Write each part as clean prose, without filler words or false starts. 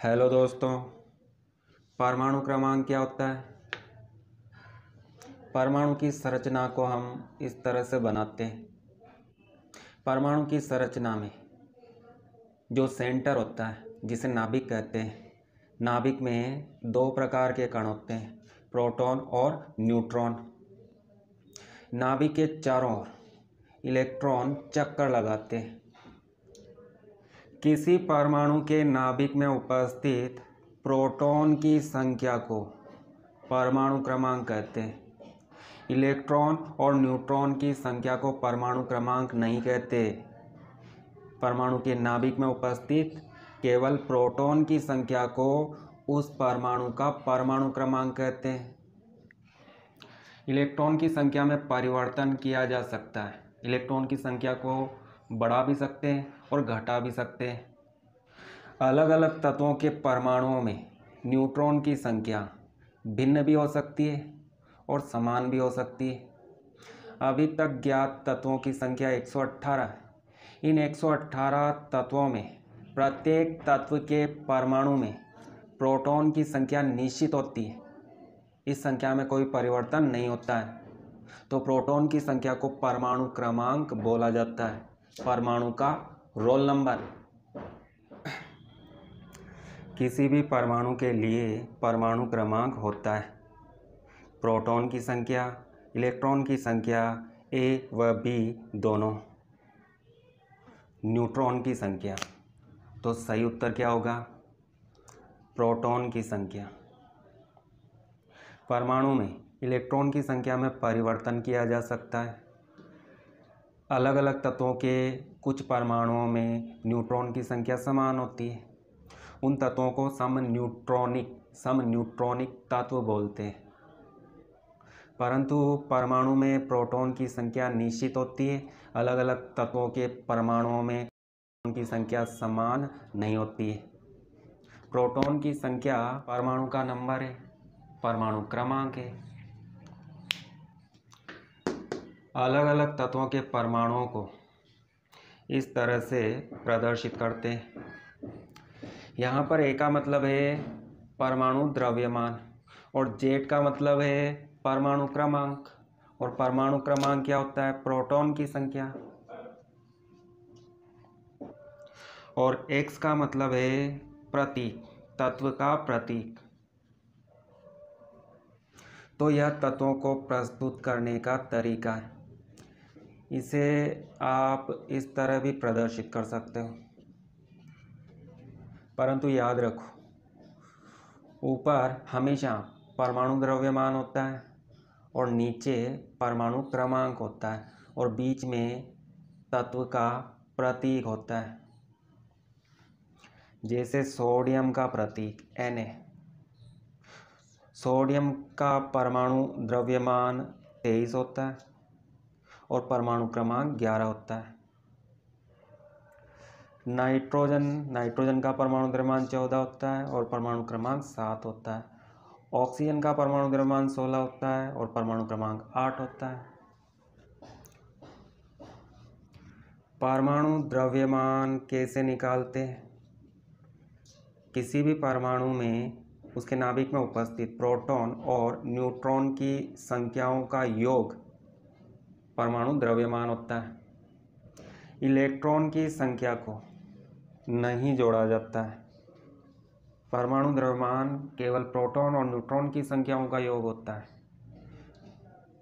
Hello दोस्तों, परमाणु क्रमांक क्या होता है? परमाणु की संरचना को हम इस तरह से बनाते हैं। परमाणु की संरचना में जो सेंटर होता है जिसे नाभिक कहते हैं, नाभिक में दो प्रकार के कण होते हैं, प्रोटॉन और न्यूट्रॉन। नाभिक के चारों ओर इलेक्ट्रॉन चक्कर लगाते हैं। किसी परमाणु के नाभिक में उपस्थित प्रोटॉन की संख्या को परमाणु क्रमांक कहते हैं। इलेक्ट्रॉन और न्यूट्रॉन की संख्या को परमाणु क्रमांक नहीं कहते। परमाणु के नाभिक में उपस्थित केवल प्रोटॉन की संख्या को उस परमाणु का परमाणु क्रमांक कहते हैं। इलेक्ट्रॉन की संख्या में परिवर्तन किया जा सकता है। इलेक्ट्रॉन की संख्या को बढ़ा भी सकते हैं और घटा भी सकते हैं। अलग अलग तत्वों के परमाणुओं में न्यूट्रॉन की संख्या भिन्न भी हो सकती है और समान भी हो सकती है। अभी तक ज्ञात तत्वों की संख्या 118 है। इन 118 तत्वों में प्रत्येक तत्व के परमाणु में प्रोटॉन की संख्या निश्चित होती है। इस संख्या में कोई परिवर्तन नहीं होता है, तो प्रोटॉन की संख्या को परमाणु क्रमांक बोला जाता है। परमाणु का रोल नंबर। किसी भी परमाणु के लिए परमाणु क्रमांक होता है। प्रोटॉन की संख्या, इलेक्ट्रॉन की संख्या A व B दोनों, न्यूट्रॉन की संख्या। तो सही उत्तर क्या होगा? प्रोटॉन की संख्या। परमाणु में इलेक्ट्रॉन की संख्या में परिवर्तन किया जा सकता है। अलग अलग तत्वों के कुछ परमाणुओं में न्यूट्रॉन की संख्या समान होती है। उन तत्वों को समन्यूट्रॉनिक तत्व बोलते हैं। परंतु परमाणु में प्रोटॉन की संख्या निश्चित होती है। अलग अलग तत्वों के परमाणुओं में प्रोटॉन की संख्या समान नहीं होती है। प्रोटॉन की संख्या परमाणु का नंबर है, परमाणु क्रमांक है। अलग अलग तत्वों के परमाणुओं को इस तरह से प्रदर्शित करते हैं। यहाँ पर A का मतलब है परमाणु द्रव्यमान और Z का मतलब है परमाणु क्रमांक। और परमाणु क्रमांक क्या होता है? प्रोटॉन की संख्या। और X का मतलब है प्रतीक, तत्व का प्रतीक। तो यह तत्वों को प्रस्तुत करने का तरीका है। इसे आप इस तरह भी प्रदर्शित कर सकते हो, परंतु याद रखो, ऊपर हमेशा परमाणु द्रव्यमान होता है और नीचे परमाणु क्रमांक होता है और बीच में तत्व का प्रतीक होता है। जैसे सोडियम का प्रतीक Na। सोडियम का परमाणु द्रव्यमान 23 होता है और परमाणु क्रमांक 11 होता है। नाइट्रोजन का परमाणु द्रव्यमान 14 होता है और परमाणु क्रमांक 7 होता है। ऑक्सीजन का परमाणु द्रव्यमान 16 होता है और परमाणु क्रमांक 8 होता है। परमाणु द्रव्यमान कैसे निकालते हैं? किसी भी परमाणु में उसके नाभिक में उपस्थित प्रोटॉन और न्यूट्रॉन की संख्याओं का योग परमाणु द्रव्यमान होता है। इलेक्ट्रॉन की संख्या को नहीं जोड़ा जाता है। परमाणु द्रव्यमान केवल प्रोटॉन और न्यूट्रॉन की संख्याओं का योग होता है,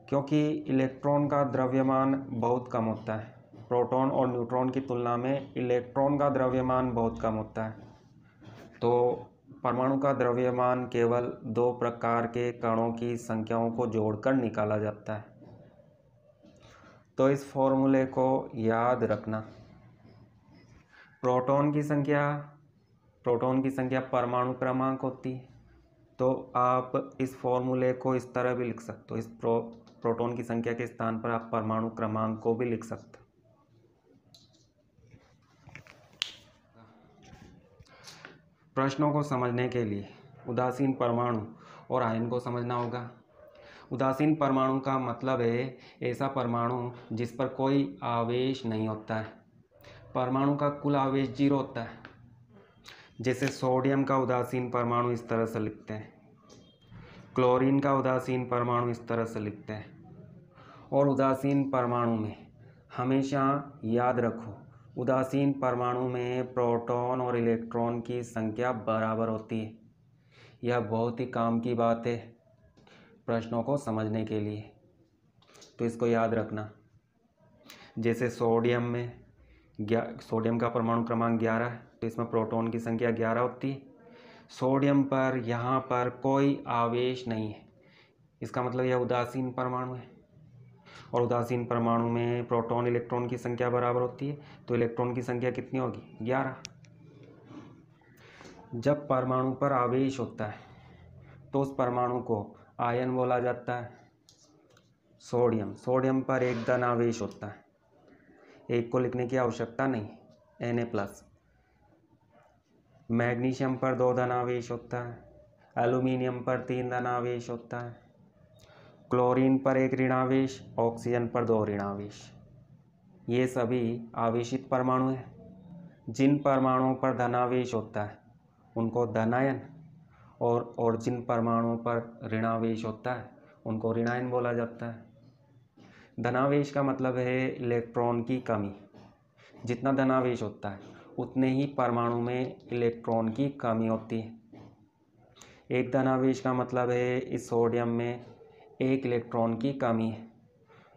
क्योंकि इलेक्ट्रॉन का द्रव्यमान बहुत कम होता है। प्रोटॉन और न्यूट्रॉन की तुलना में इलेक्ट्रॉन का द्रव्यमान बहुत कम होता है। तो परमाणु का द्रव्यमान केवल दो प्रकार के कणों की संख्याओं को जोड़कर निकाला जाता है। तो इस फॉर्मूले को याद रखना। प्रोटॉन की संख्या परमाणु क्रमांक होती है। तो आप इस फॉर्मूले को इस तरह भी लिख सकते हो। इस प्रोटॉन की संख्या के स्थान पर आप परमाणु क्रमांक को भी लिख सकते हो। प्रश्नों को समझने के लिए उदासीन परमाणु और आयन को समझना होगा। उदासीन परमाणु का मतलब है ऐसा परमाणु जिस पर कोई आवेश नहीं होता है। परमाणु का कुल आवेश 0 होता है। जैसे सोडियम का उदासीन परमाणु इस तरह से लिखते हैं, क्लोरीन का उदासीन परमाणु इस तरह से लिखते हैं। और उदासीन परमाणु में हमेशा याद रखो, उदासीन परमाणु में प्रोटॉन और इलेक्ट्रॉन की संख्या बराबर होती है। यह बहुत ही काम की बात है प्रश्नों को समझने के लिए, तो इसको याद रखना। जैसे सोडियम का परमाणु क्रमांक 11 है, तो इसमें प्रोटॉन की संख्या 11 होती है। सोडियम पर यहाँ पर कोई आवेश नहीं है, इसका मतलब यह उदासीन परमाणु है। और उदासीन परमाणु में प्रोटॉन इलेक्ट्रॉन की संख्या बराबर होती है, तो इलेक्ट्रॉन की संख्या कितनी होगी? 11। जब परमाणु पर आवेश होता है तो उस परमाणु को आयन बोला जाता है। सोडियम पर एक धन आवेश होता है, एक को लिखने की आवश्यकता नहीं, Na+। मैग्नीशियम पर 2 धन आवेश होता है, एल्यूमिनियम पर 3 धन आवेश होता है, क्लोरीन पर 1 ऋणावेश, ऑक्सीजन पर 2 ऋणावेश। ये सभी आवेशित परमाणु हैं। जिन परमाणुओं पर धनावेश होता है उनको धनायन, और जिन परमाणुओं पर ऋणावेश होता है उनको ऋणायन बोला जाता है। धनावेश का मतलब है इलेक्ट्रॉन की कमी। जितना धनावेश होता है उतने ही परमाणु में इलेक्ट्रॉन की कमी होती है। एक धनावेश का मतलब है इस सोडियम में 1 इलेक्ट्रॉन की कमी है।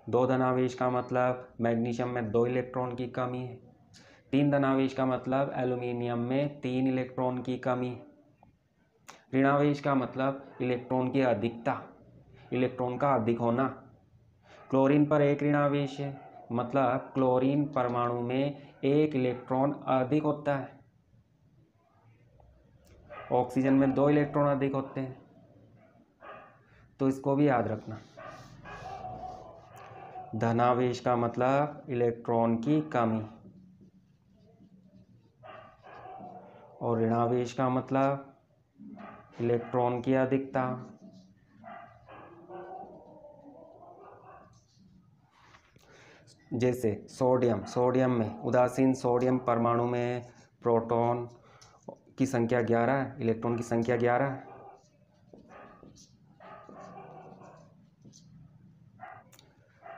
2 धनावेश का मतलब मैग्नीशियम में 2 इलेक्ट्रॉन की कमी है। 3 धनावेश का मतलब एल्यूमिनियम में 3 इलेक्ट्रॉन की कमी है। ऋणावेश का मतलब इलेक्ट्रॉन की अधिकता, इलेक्ट्रॉन का अधिक होना। क्लोरीन पर 1 ऋणावेश है, मतलब क्लोरीन परमाणु में 1 इलेक्ट्रॉन अधिक होता है। ऑक्सीजन में 2 इलेक्ट्रॉन अधिक होते हैं, तो इसको भी याद रखना। धनावेश का मतलब इलेक्ट्रॉन की कमी, और ऋणावेश का मतलब इलेक्ट्रॉन की अधिकता। जैसे सोडियम में उदासीन सोडियम परमाणु में प्रोटॉन की संख्या 11 है, इलेक्ट्रॉन की संख्या 11 है।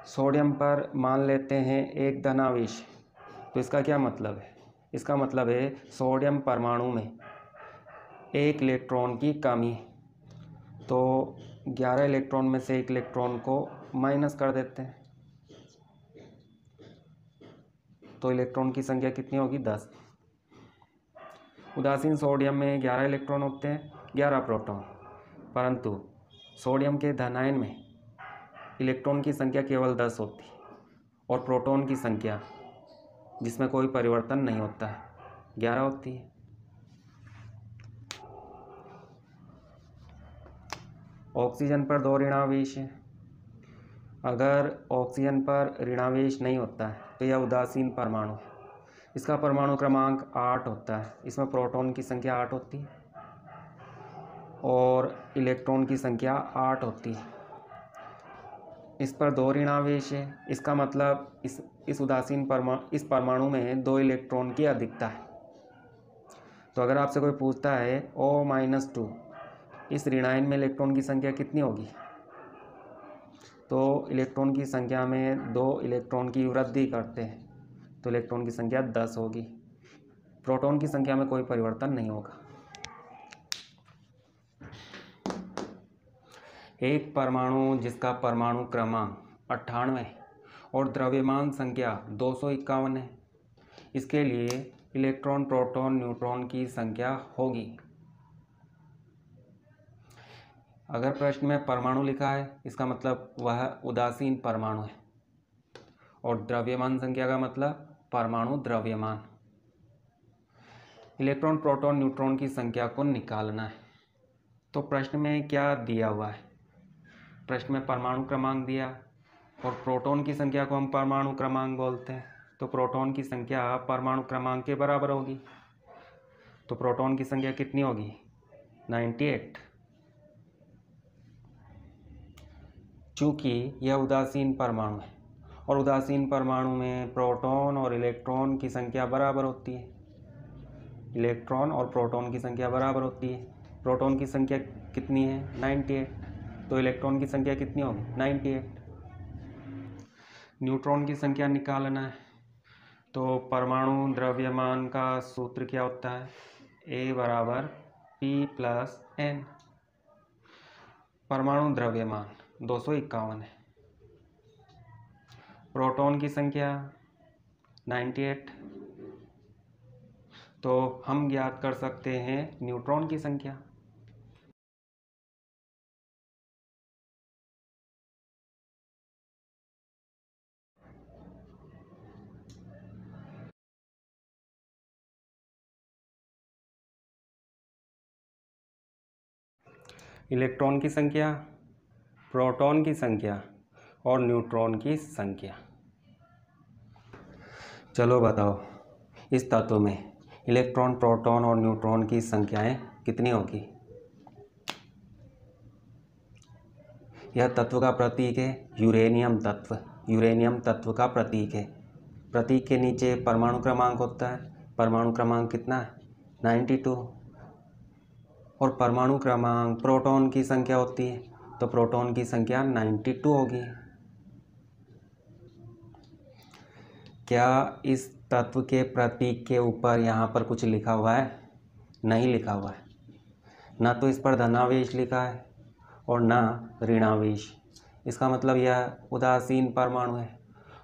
सोडियम पर मान लेते हैं 1 धनावेश, तो इसका क्या मतलब है? इसका मतलब है सोडियम परमाणु में 1 इलेक्ट्रॉन की कमी है, तो 11 इलेक्ट्रॉन में से 1 इलेक्ट्रॉन को माइनस कर देते हैं, तो इलेक्ट्रॉन की संख्या कितनी होगी? 10। उदासीन सोडियम में 11 इलेक्ट्रॉन होते हैं, 11 प्रोटॉन, परंतु सोडियम के धनायन में इलेक्ट्रॉन की संख्या केवल 10 होती है, और प्रोटॉन की संख्या जिसमें कोई परिवर्तन नहीं होता है 11 होती है। ऑक्सीजन पर 2 ऋणावेश है। अगर ऑक्सीजन पर ऋणावेश नहीं होता है तो यह उदासीन परमाणु है। इसका परमाणु क्रमांक 8 होता है, इसमें प्रोटॉन की संख्या 8 होती है और इलेक्ट्रॉन की संख्या 8 होती है। इस पर 2 ऋणावेश है, इसका मतलब इस परमाणु में 2 इलेक्ट्रॉन की अधिकता है। तो अगर आपसे कोई पूछता है O-2 इस ऋणायन में इलेक्ट्रॉन की संख्या कितनी होगी, तो इलेक्ट्रॉन की संख्या में 2 इलेक्ट्रॉन की वृद्धि करते हैं, तो इलेक्ट्रॉन की संख्या 10 होगी। प्रोटॉन की संख्या में कोई परिवर्तन नहीं होगा। एक परमाणु जिसका परमाणु क्रमांक 98 और द्रव्यमान संख्या 251 है, इसके लिए इलेक्ट्रॉन, प्रोटॉन, न्यूट्रॉन की संख्या होगी। अगर प्रश्न में परमाणु लिखा है इसका मतलब वह उदासीन परमाणु है, और द्रव्यमान संख्या का मतलब परमाणु द्रव्यमान। इलेक्ट्रॉन, प्रोटॉन, न्यूट्रॉन की संख्या को निकालना है। तो प्रश्न में क्या दिया हुआ है? प्रश्न में परमाणु क्रमांक दिया, और प्रोटॉन की संख्या को हम परमाणु क्रमांक बोलते हैं, तो प्रोटॉन की संख्या परमाणु क्रमांक के बराबर होगी। तो प्रोटॉन की संख्या कितनी होगी? 98। चूँकि यह उदासीन परमाणु है और उदासीन परमाणु में प्रोटॉन और इलेक्ट्रॉन की संख्या बराबर होती है, इलेक्ट्रॉन और प्रोटॉन की संख्या बराबर होती है। प्रोटॉन की संख्या कितनी है? 98। तो इलेक्ट्रॉन की संख्या कितनी होगी? 98। न्यूट्रॉन की संख्या निकालना है, तो परमाणु द्रव्यमान का सूत्र क्या होता है? A बराबर P+N। परमाणु द्रव्यमान 251 है। प्रोटॉन की संख्या 98। तो हम ज्ञात कर सकते हैं न्यूट्रॉन की संख्या। इलेक्ट्रॉन की संख्या, प्रोटॉन की संख्या और न्यूट्रॉन की संख्या। चलो बताओ, इस तत्व में इलेक्ट्रॉन, प्रोटॉन और न्यूट्रॉन की संख्याएं कितनी होगी? यह तत्व का प्रतीक है यूरेनियम तत्व। यूरेनियम तत्व का प्रतीक है। प्रतीक के नीचे परमाणु क्रमांक होता है। परमाणु क्रमांक कितना है? 92। और परमाणु क्रमांक प्रोटॉन की संख्या होती है, तो प्रोटॉन की संख्या 92 होगी। क्या इस तत्व के प्रतीक के ऊपर यहाँ पर कुछ लिखा हुआ है? नहीं लिखा हुआ है। ना तो इस पर धनावेश लिखा है और ना ऋणावेश। इसका मतलब यह उदासीन परमाणु है,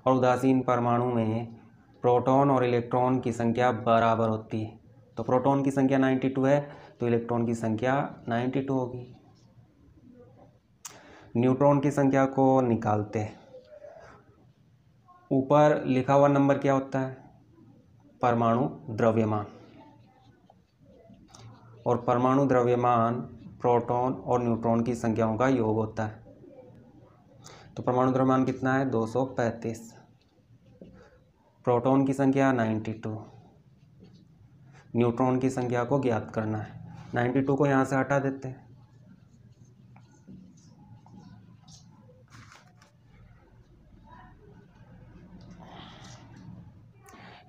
और उदासीन परमाणु में प्रोटॉन और इलेक्ट्रॉन की संख्या बराबर होती है। तो प्रोटॉन की संख्या 92 है, तो इलेक्ट्रॉन की संख्या 92 होगी। न्यूट्रॉन की संख्या को निकालते हैं। ऊपर लिखा हुआ नंबर क्या होता है? परमाणु द्रव्यमान। और परमाणु द्रव्यमान प्रोटॉन और न्यूट्रॉन की संख्याओं का योग होता है। तो परमाणु द्रव्यमान कितना है? 235। प्रोटॉन की संख्या 92। न्यूट्रॉन की संख्या को ज्ञात करना है। 92 को यहाँ से हटा देते हैं।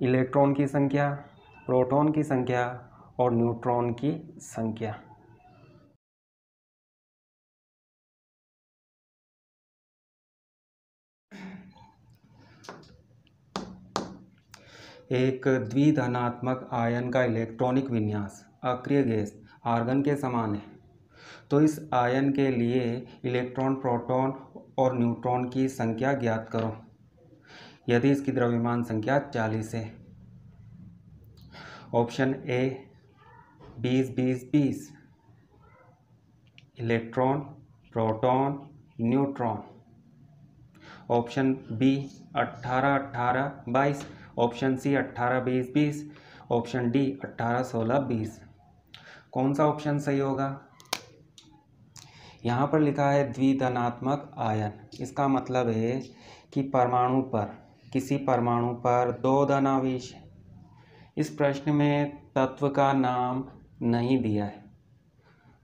इलेक्ट्रॉन की संख्या, प्रोटॉन की संख्या और न्यूट्रॉन की संख्या। एक द्विधनात्मक आयन का इलेक्ट्रॉनिक विन्यास अक्रिय गैस आर्गन के समान है। तो इस आयन के लिए इलेक्ट्रॉन, प्रोटॉन और न्यूट्रॉन की संख्या ज्ञात करो यदि इसकी द्रव्यमान संख्या 40 है। Option A 20-20-20 electron, proton, neutron. Option B 18-18-22। Option C 18-20-20। Option D 18-16-20। कौन सा ऑप्शन सही होगा? यहाँ पर लिखा है द्विधनात्मक आयन। इसका मतलब है कि परमाणु पर, किसी परमाणु पर 2 धनावेश है। इस प्रश्न में तत्व का नाम नहीं दिया है,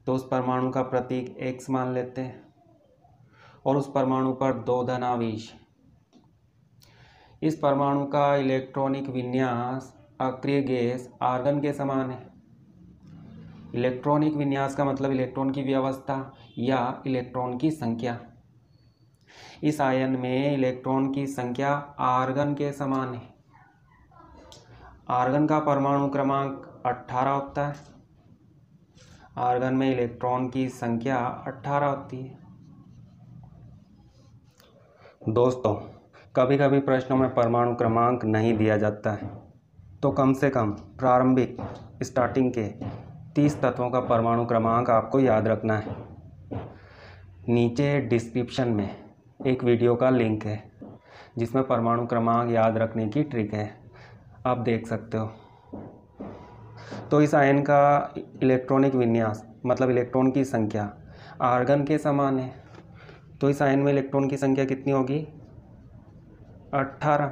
तो उस परमाणु का प्रतीक X मान लेते हैं और उस परमाणु पर 2 धनावेश। इस परमाणु का इलेक्ट्रॉनिक विन्यास अक्रिय गैस आर्गन के समान है। इलेक्ट्रॉनिक विन्यास का मतलब इलेक्ट्रॉन की व्यवस्था या इलेक्ट्रॉन की संख्या। इस आयन में इलेक्ट्रॉन की संख्या आर्गन के समान है। आर्गन का परमाणु क्रमांक 18 होता है। आर्गन में इलेक्ट्रॉन की संख्या 18 होती है। दोस्तों, कभी कभी प्रश्नों में परमाणु क्रमांक नहीं दिया जाता है, तो कम से कम प्रारंभिक स्टार्टिंग के 30 तत्वों का परमाणु क्रमांक आपको याद रखना है। नीचे डिस्क्रिप्शन में एक वीडियो का लिंक है जिसमें परमाणु क्रमांक याद रखने की ट्रिक है, आप देख सकते हो। तो इस आयन का इलेक्ट्रॉनिक विन्यास मतलब इलेक्ट्रॉन की संख्या आर्गन के समान है। तो इस आयन में इलेक्ट्रॉन की संख्या कितनी होगी? 18।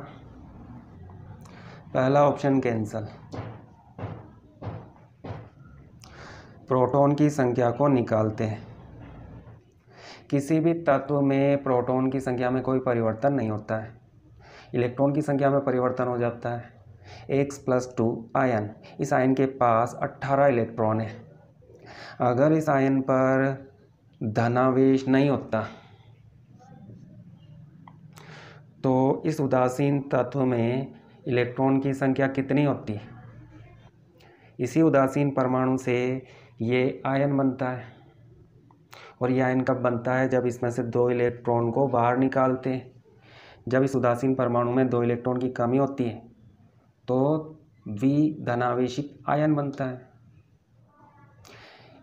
पहला ऑप्शन कैंसल। प्रोटॉन की संख्या को निकालते हैं। किसी भी तत्व में प्रोटॉन की संख्या में कोई परिवर्तन नहीं होता है। इलेक्ट्रॉन की संख्या में परिवर्तन हो जाता है। X+2 ion. इस आयन के पास 18 इलेक्ट्रॉन है। अगर इस आयन पर धनावेश नहीं होता तो इस उदासीन तत्व में इलेक्ट्रॉन की संख्या कितनी होती? इसी उदासीन परमाणु से ये आयन बनता है, और ये आयन कब बनता है? जब इसमें से 2 इलेक्ट्रॉन को बाहर निकालते हैं। जब इस उदासीन परमाणु में 2 इलेक्ट्रॉन की कमी होती है तो द्विधनावेशिक आयन बनता है।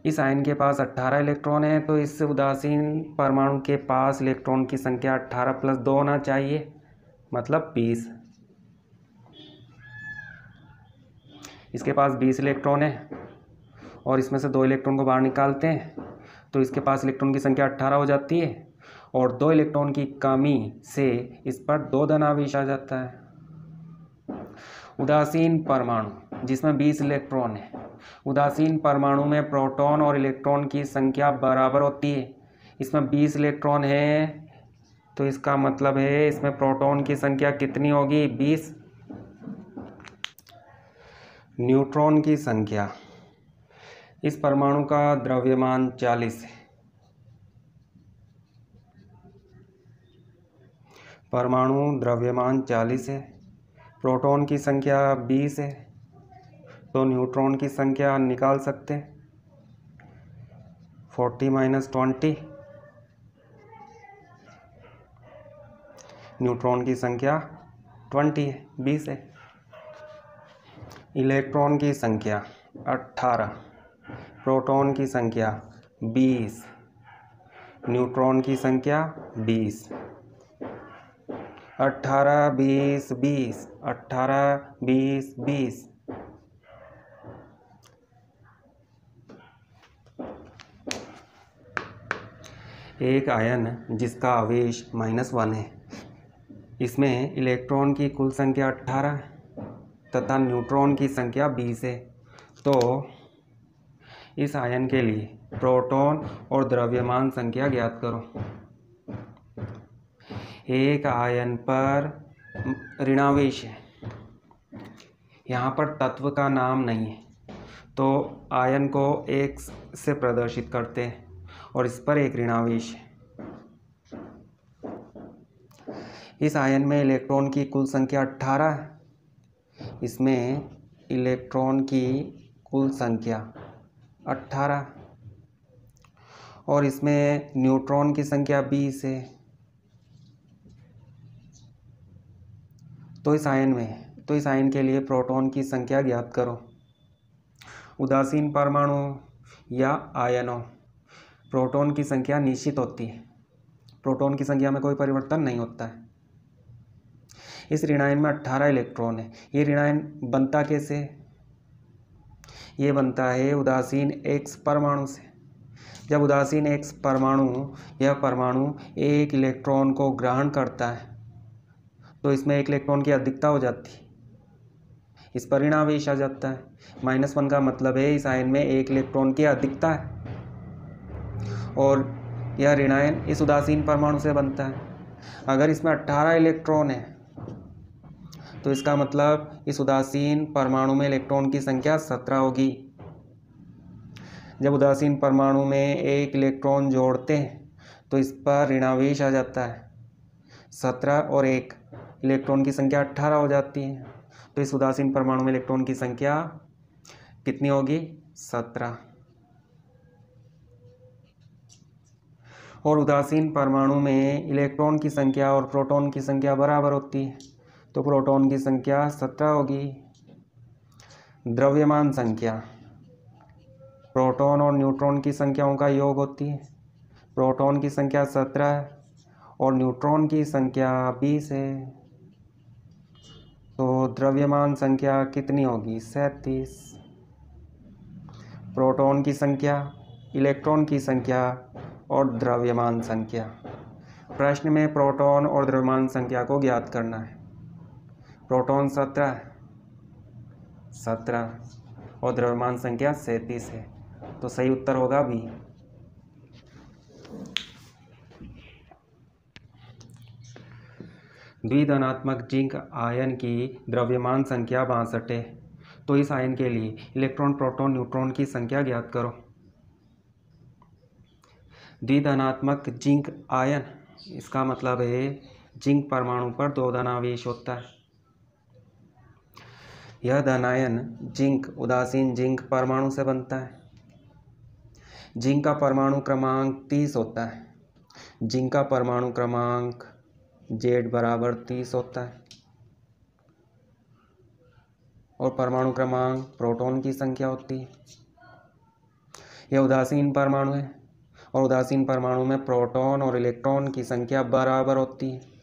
इस आयन के पास 18 इलेक्ट्रॉन है, तो इस उदासीन परमाणु के पास इलेक्ट्रॉन की संख्या 18 + 2 होना चाहिए, मतलब 20। इसके पास 20 इलेक्ट्रॉन है और इसमें से 2 इलेक्ट्रॉन को बाहर निकालते हैं तो इसके पास इलेक्ट्रॉन की संख्या 18 हो जाती है, और 2 इलेक्ट्रॉन की कमी से इस पर 2 धनावेश आ जाता है। उदासीन परमाणु जिसमें 20 इलेक्ट्रॉन है, उदासीन परमाणु में प्रोटॉन और इलेक्ट्रॉन की संख्या बराबर होती है। इसमें 20 इलेक्ट्रॉन है तो इसका मतलब है इसमें प्रोटॉन की संख्या कितनी होगी? 20। न्यूट्रॉन की संख्या। इस परमाणु का द्रव्यमान 40 है। परमाणु द्रव्यमान 40 है, प्रोटॉन की संख्या 20 है, तो न्यूट्रॉन की संख्या निकाल सकते हैं। 40 - 20, न्यूट्रॉन की संख्या 20 है, 20 है। इलेक्ट्रॉन की संख्या 18, प्रोटॉन की संख्या 20, न्यूट्रॉन की संख्या 20। 18 20 20, 18 20 20। एक आयन जिसका आवेश -1 है, इसमें इलेक्ट्रॉन की कुल संख्या 18 तथा न्यूट्रॉन की संख्या 20 है। तो इस आयन के लिए प्रोटॉन और द्रव्यमान संख्या ज्ञात करो। एक आयन पर ऋणावेश है, यहाँ पर तत्व का नाम नहीं है, तो आयन को X से प्रदर्शित करते हैं और इस पर एक ऋणावेश है। इस आयन में इलेक्ट्रॉन की कुल संख्या 18 है। इसमें इलेक्ट्रॉन की कुल संख्या 18 और इसमें न्यूट्रॉन की संख्या 20 है। तो इस आयन के लिए प्रोटॉन की संख्या ज्ञात करो। उदासीन परमाणु या आयनों, प्रोटॉन की संख्या निश्चित होती है, प्रोटॉन की संख्या में कोई परिवर्तन नहीं होता है। इस ऋणायन में 18 इलेक्ट्रॉन है। ये ऋणायन बनता कैसे? ये बनता है उदासीन X परमाणु से। जब उदासीन X परमाणु, यह परमाणु एक इलेक्ट्रॉन को ग्रहण करता है तो इसमें एक इलेक्ट्रॉन की अधिकता हो जाती है, इस पर ऋणावेश आ जाता है। -1 का मतलब है इस आयन में एक इलेक्ट्रॉन की अधिकता है, और यह ऋणायन इस उदासीन परमाणु से बनता है। अगर इसमें 18 इलेक्ट्रॉन है तो इसका मतलब इस उदासीन परमाणु में इलेक्ट्रॉन की संख्या 17 होगी। जब उदासीन परमाणु में एक इलेक्ट्रॉन जोड़ते हैं तो इस पर ऋणावेश आ जाता है। 17 और 1 इलेक्ट्रॉन की संख्या 18 हो जाती है। तो इस उदासीन परमाणु में इलेक्ट्रॉन की संख्या कितनी होगी? 17। और उदासीन परमाणु में इलेक्ट्रॉन की संख्या और प्रोटॉन की संख्या बराबर होती है, तो प्रोटॉन की संख्या 17 होगी। द्रव्यमान संख्या प्रोटॉन और न्यूट्रॉन की संख्याओं का योग होती है। प्रोटॉन की संख्या 17 और न्यूट्रॉन की संख्या 20 है, तो द्रव्यमान संख्या कितनी होगी? 37। प्रोटॉन की संख्या, इलेक्ट्रॉन की संख्या और द्रव्यमान संख्या। प्रश्न में प्रोटॉन और द्रव्यमान संख्या को ज्ञात करना है। प्रोटॉन 17 और द्रव्यमान संख्या 37 है, तो सही उत्तर होगा बी। द्विधनात्मक जिंक आयन की द्रव्यमान संख्या 62 है। तो इस आयन के लिए इलेक्ट्रॉन, प्रोटॉन, न्यूट्रॉन की संख्या ज्ञात करो। द्विधनात्मक जिंक आयन, इसका मतलब है जिंक परमाणु पर 2 धनावेश होता है। यह धनायन जिंक उदासीन जिंक परमाणु से बनता है। जिंक का परमाणु क्रमांक 30 होता है। जिंक का परमाणु क्रमांक Z बराबर 30 होता है और परमाणु क्रमांक प्रोटॉन की संख्या होती है। यह उदासीन परमाणु है और उदासीन परमाणु में प्रोटॉन और इलेक्ट्रॉन की संख्या बराबर होती है।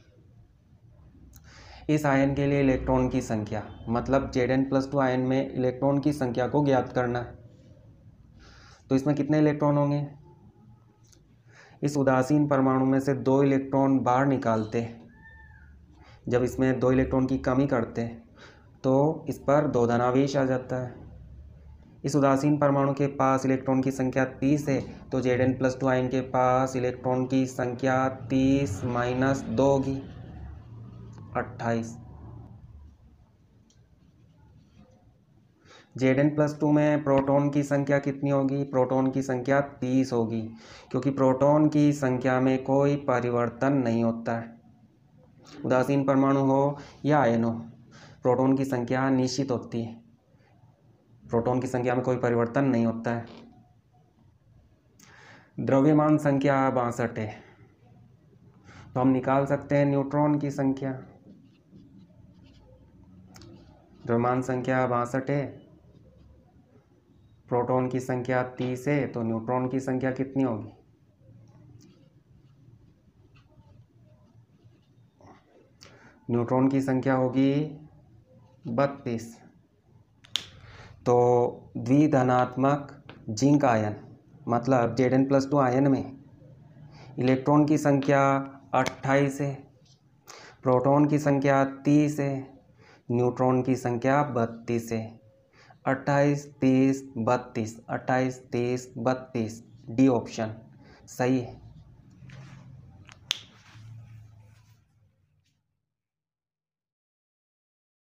इस आयन के लिए इलेक्ट्रॉन की संख्या, मतलब Zn+2 आयन में इलेक्ट्रॉन की संख्या को ज्ञात करना है। तो इसमें कितने इलेक्ट्रॉन होंगे? इस उदासीन परमाणु में से 2 इलेक्ट्रॉन बाहर निकालते हैं। जब इसमें 2 इलेक्ट्रॉन की कमी करते हैं तो इस पर 2 धनावेश आ जाता है। इस उदासीन परमाणु के पास इलेक्ट्रॉन की संख्या 30 है, तो Zn+2 आयन के पास इलेक्ट्रॉन की संख्या 30 - 2 होगी, 28। Zn+2 में प्रोटॉन की संख्या कितनी होगी? प्रोटॉन की संख्या 30 होगी, क्योंकि प्रोटॉन की संख्या में कोई परिवर्तन नहीं होता है। उदासीन परमाणु हो या आयन हो, प्रोटॉन की संख्या निश्चित होती है। प्रोटॉन की संख्या में कोई परिवर्तन नहीं होता है। द्रव्यमान संख्या 62 है, तो हम निकाल सकते हैं न्यूट्रॉन की संख्या। द्रव्यमान संख्या 62 है, प्रोटॉन की संख्या 30 है, तो न्यूट्रॉन की संख्या कितनी होगी? न्यूट्रॉन की संख्या होगी 32। तो द्विधनात्मक जिंक आयन, मतलब Zn+2 आयन में इलेक्ट्रॉन की संख्या 28 है, प्रोटॉन की संख्या 30 है, न्यूट्रॉन की संख्या 32 है। 28, 30, 32, 28, 30, 32, डी ऑप्शन सही है।